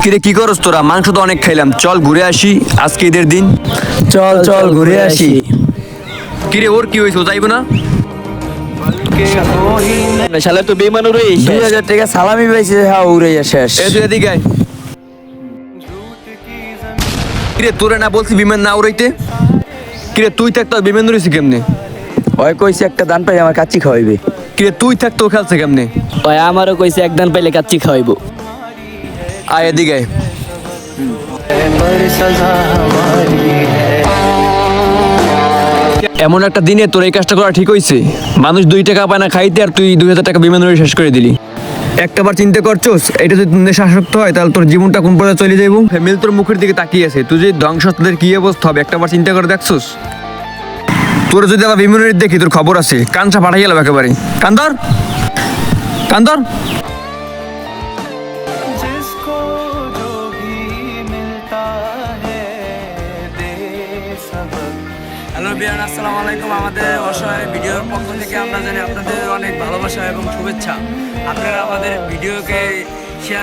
কিরে কি করস তোরা? মাংস তো অনেক খাইলাম, চল ঘুরে আসি আজকে ঈদের দিন। চল চল ঘুরে আসি। কিরে ওর কি হয়েছে, ও যাইব না? শালা তো বেমান উড়ে 2000 টাকা সালামি পাইছে, হ্যাঁ উড়ে শেষ। এ তুই এদিকে আয়। কিরে তোরে না বলছি বিমান না উড়াইতে? কিরে তুই থাকতো বিমান উড়েছি কেমনে? ওই কইছে একটা দান পাই আমার কাচ্চি খাওয়াইবে। কিরে তুই থাকতো খেলছে কেমনে? ভাই আমারও কইছে একদান পাইলে কাচ্চি খাওয়াইবো। আয় এদিকে আয়। এমন একটা দিনে তোর এই কাজটা করা ঠিক হয়েছে? মানুষ 2 টাকা পায় না খাইতে, আর তুই 2000 টাকা বিমান উড়ে শেষ করে দিলি। একটাবার চিন্তা করছোস এটা যদি নেশাসক্ত হয় তাহলে তোর জীবনটা কোন পর্যায়ে চলে যাইব? ফ্যামিলি তোর মুখের দিকে তাকিয়ে আছে, তুই যদি ধ্বংস তোদের কি অবস্থা হবে একটাবার চিন্তা করে দেখছোস? তোর যদি আবার বিমান উড়ে দেখি তোর খবর আছে, কানসা পাঠাই গেল একেবারে। কান্দর কান্দর। হ্যালো বিয়ান, আসসালামু আলাইকুম। আমাদের অসহায় ভিডিওর পক্ষ থেকে আমরা জানি আপনাদের অনেক ভালোবাসা এবং শুভেচ্ছা। আপনারা আমাদের ভিডিওকে